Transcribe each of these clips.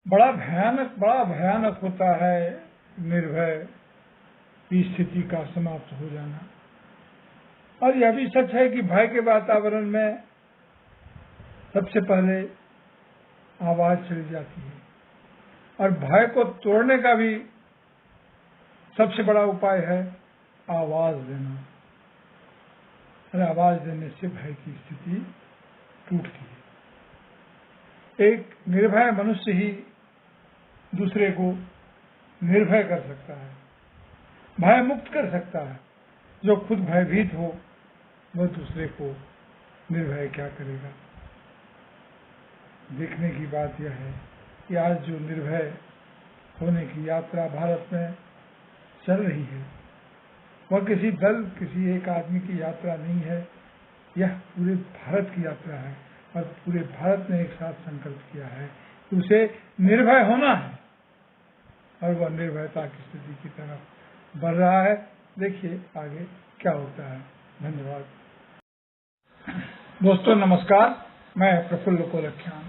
बड़ा भयानक होता है निर्भय की स्थिति का समाप्त हो जाना। और यह भी सच है कि भय के वातावरण में सबसे पहले आवाज चली जाती है, और भय को तोड़ने का भी सबसे बड़ा उपाय है आवाज देना। और आवाज देने से भय की स्थिति टूटती है। एक निर्भय मनुष्य ही दूसरे को निर्भय कर सकता है, भय मुक्त कर सकता है। जो खुद भयभीत हो वह दूसरे को निर्भय क्या करेगा। देखने की बात यह है कि आज जो निर्भय होने की यात्रा भारत में चल रही है वह किसी दल, किसी एक आदमी की यात्रा नहीं है। यह पूरे भारत की यात्रा है, और पूरे भारत ने एक साथ संकल्प किया है कि उसे निर्भय होना है, और वह निर्भयता की स्थिति की तरफ बढ़ रहा है। देखिए आगे क्या होता है। धन्यवाद। दोस्तों नमस्कार, मैं प्रफुल्ल कोलख्यान।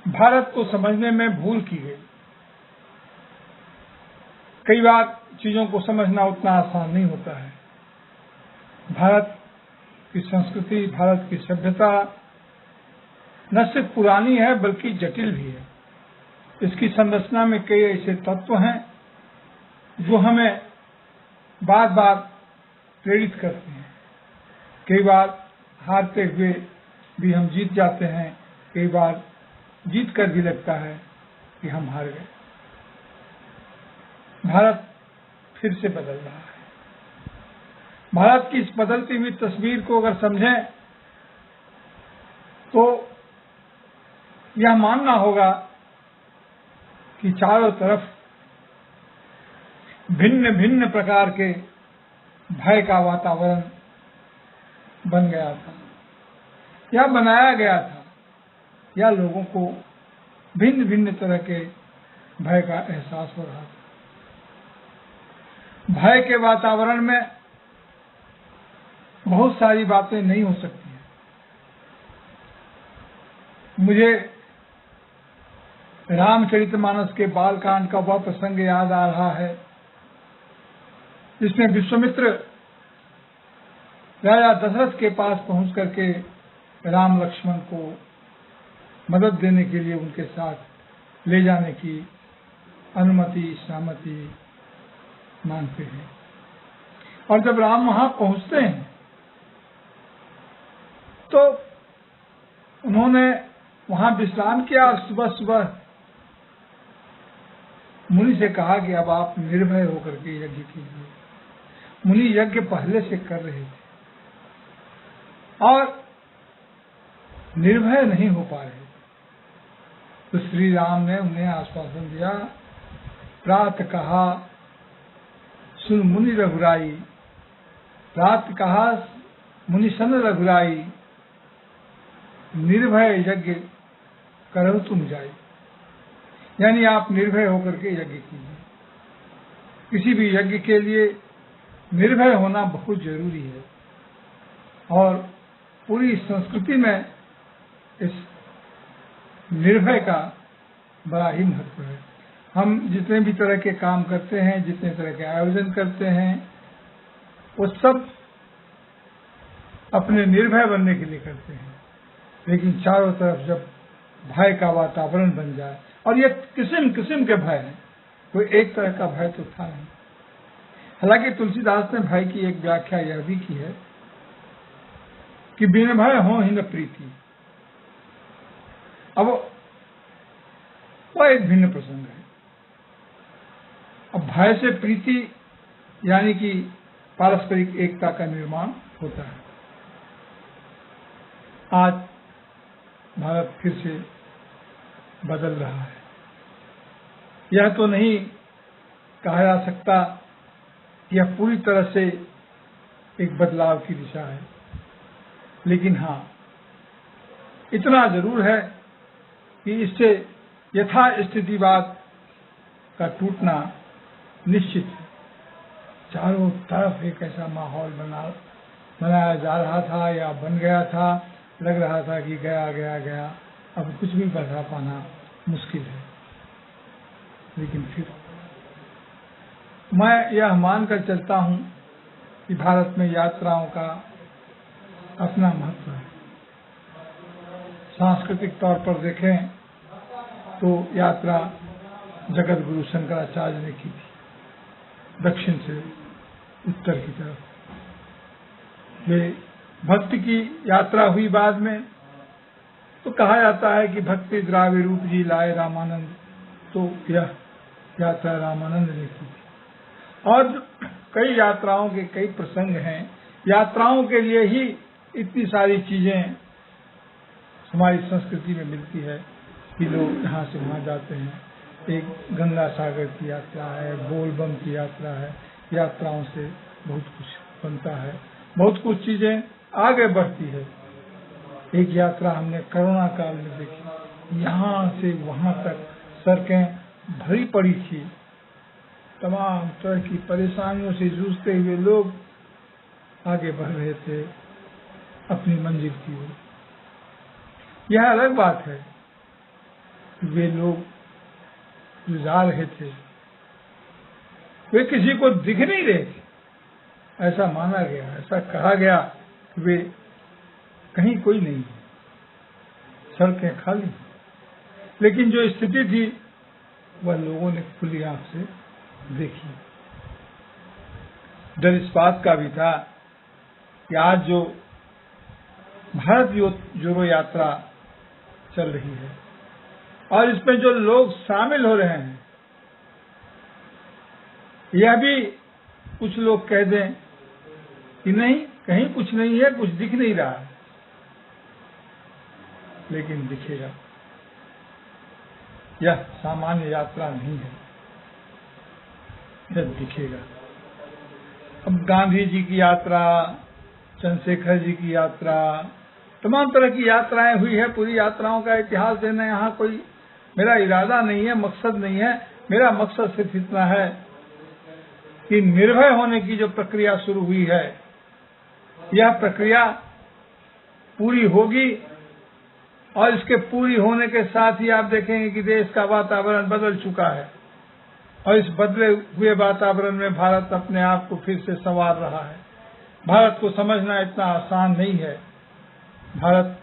भारत को समझने में भूल की गई। कई बार चीजों को समझना उतना आसान नहीं होता है। भारत की संस्कृति, भारत की सभ्यता न सिर्फ पुरानी है बल्कि जटिल भी है। इसकी संरचना में कई ऐसे तत्व हैं जो हमें बार बार प्रेरित करते हैं। कई बार हारते हुए भी हम जीत जाते हैं, कई बार जीत कर भी लगता है कि हम हार गए। भारत फिर से बदल रहा है। भारत की इस बदलती हुई तस्वीर को अगर समझें तो यह मानना होगा कि चारों तरफ भिन्न भिन्न प्रकार के भय का वातावरण बन गया था, या बनाया गया था, या लोगों को भिन्न भिन्न तरह के भय का एहसास हो रहा था। भय के वातावरण में बहुत सारी बातें नहीं हो सकती हैं। मुझे रामचरितमानस के बालकांड का वह प्रसंग याद आ रहा है जिसमें विश्वामित्र राजा दशरथ के पास पहुंच करके राम लक्ष्मण को मदद देने के लिए उनके साथ ले जाने की अनुमति, सहमति मांगते हैं। और जब राम वहां पहुंचते हैं तो उन्होंने वहां विश्राम किया, और सुबह सुबह मुनि से कहा कि अब आप निर्भय होकर के यज्ञ कीजिए। मुनि यज्ञ पहले से कर रहे थे और निर्भय नहीं हो पा रहे। तो श्री राम ने उन्हें आश्वासन दिया, प्रात कहा सुन मुनि रघुराई, प्रात कहा मुनि सन रघुराई, निर्भय यज्ञ करो तुम जाई। यानी आप निर्भय होकर के यज्ञ कीजिए। किसी भी यज्ञ के लिए निर्भय होना बहुत जरूरी है, और पूरी संस्कृति में इस निर्भय का बड़ा ही महत्व है। हम जितने भी तरह के काम करते हैं, जितने तरह के आयोजन करते हैं, वो सब अपने निर्भय बनने के लिए करते हैं। लेकिन चारों तरफ जब भय का वातावरण बन जाए, और ये किस्म किस्म के भय हैं, कोई एक तरह का भय तो था नहीं। हालांकि तुलसीदास ने भय की एक व्याख्या यह भी की है कि बिन भय हो ही न प्रीति। अब वह एक भिन्न प्रसंग है। अब भय से प्रीति यानी कि पारस्परिक एकता का निर्माण होता है। आज भारत फिर से बदल रहा है। यह तो नहीं कहा जा सकता कि यह पूरी तरह से एक बदलाव की दिशा है, लेकिन हाँ इतना जरूर है कि इससे यथास्थितिवाद का टूटना निश्चित है। चारों तरफ एक ऐसा माहौल बनाया जा रहा था, या बन गया था, लग रहा था कि गया गया गया, अब कुछ भी बढ़ा पाना मुश्किल है। लेकिन फिर मैं यह मानकर चलता हूं कि भारत में यात्राओं का अपना महत्व है। सांस्कृतिक तौर पर देखें तो यात्रा जगत गुरु शंकराचार्य ने की थी दक्षिण से उत्तर की तरफ। वे भक्ति की यात्रा हुई बाद में, तो कहा जाता है कि भक्ति द्राव्य रूप जी लाए रामानंद, तो यह यात्रा रामानंद ने की थी। और कई यात्राओं के कई प्रसंग हैं। यात्राओं के लिए ही इतनी सारी चीजें हमारी संस्कृति में मिलती है कि लोग यहाँ से वहाँ जाते हैं। एक गंगा सागर की यात्रा है, बोलबम की यात्रा है। यात्राओं से बहुत कुछ बनता है, बहुत कुछ चीजें आगे बढ़ती है। एक यात्रा हमने कोरोना काल में देखी, यहाँ से वहां तक सड़कें भरी पड़ी थी, तमाम तरह की परेशानियों से जूझते हुए लोग आगे बढ़ रहे थे अपनी मंजिल की ओर। यह अलग बात है, वे लोग जो जा रहे थे वे किसी को दिख नहीं रहे थे। ऐसा माना गया, ऐसा कहा गया कि वे कहीं कोई नहीं है, सड़कें खाली। लेकिन जो स्थिति थी वह लोगों ने खुली आंख से देखी। डर इस बात का भी था कि आज जो भारत जोड़ो यात्रा चल रही है और इसमें जो लोग शामिल हो रहे हैं, यह भी कुछ लोग कह दें कि नहीं, कहीं कुछ नहीं है, कुछ दिख नहीं रहा है, लेकिन दिखेगा। यह सामान्य यात्रा नहीं है, यह दिखेगा। अब गांधी जी की यात्रा, चंद्रशेखर जी की यात्रा, तमाम तरह की यात्राएं हुई है। पूरी यात्राओं का इतिहास देना यहाँ कोई मेरा इरादा नहीं है, मकसद नहीं है। मेरा मकसद सिर्फ इतना है कि निर्भय होने की जो प्रक्रिया शुरू हुई है, यह प्रक्रिया पूरी होगी और इसके पूरी होने के साथ ही आप देखेंगे कि देश का वातावरण बदल चुका है और इस बदले हुए वातावरण में भारत अपने आप को फिर से संवार रहा है। भारत को समझना इतना आसान नहीं है। भारत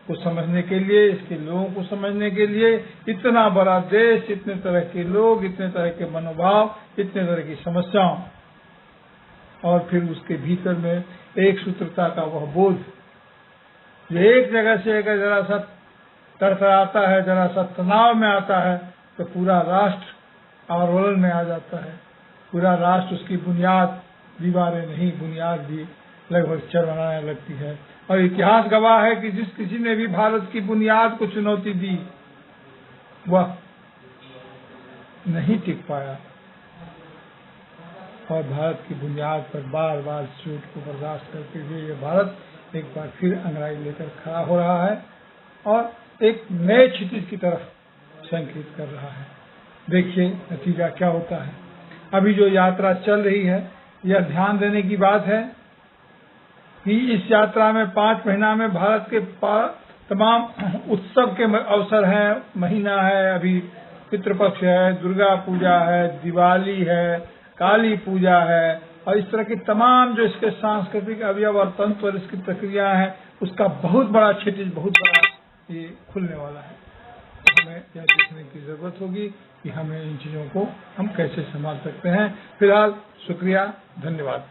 को समझने के लिए, इसके लोगों को समझने के लिए, इतना बड़ा देश, इतने तरह के लोग, इतने तरह के मनोभाव, इतने तरह की समस्याओं, और फिर उसके भीतर में एक सूत्रता का वह बोध जो एक जगह से अगर जरा सा तड़तड़ाता है, जरा सा तनाव में आता है, तो पूरा राष्ट्र आंदोलन में आ जाता है। पूरा राष्ट्र, उसकी बुनियाद, दीवारें नहीं, बुनियाद भी लगभग चरमराने लगती है। और इतिहास गवाह है कि जिस किसी ने भी भारत की बुनियाद को चुनौती दी, वह नहीं टिक पाया और भारत की बुनियाद पर बार बार चोट को बर्दाश्त करते हुए ये भारत एक बार फिर अंगड़ाई लेकर खड़ा हो रहा है और एक नए क्षितिज की तरफ संकेत कर रहा है। देखिए नतीजा क्या होता है। अभी जो यात्रा चल रही है, यह ध्यान देने की बात है कि इस यात्रा में 5 महीना में भारत के तमाम उत्सव के अवसर हैं। महीना है, अभी पितृपक्ष है, दुर्गा पूजा है, दिवाली है, काली पूजा है, और इस तरह की तमाम जो इसके सांस्कृतिक अवयव और तंत्र और इसकी प्रक्रिया है, उसका बहुत बड़ा क्षितिज, बहुत बड़ा ये खुलने वाला है। हमें यह देखने की जरूरत होगी कि हमें इन चीजों को हम कैसे संभाल सकते हैं। फिलहाल शुक्रिया, धन्यवाद।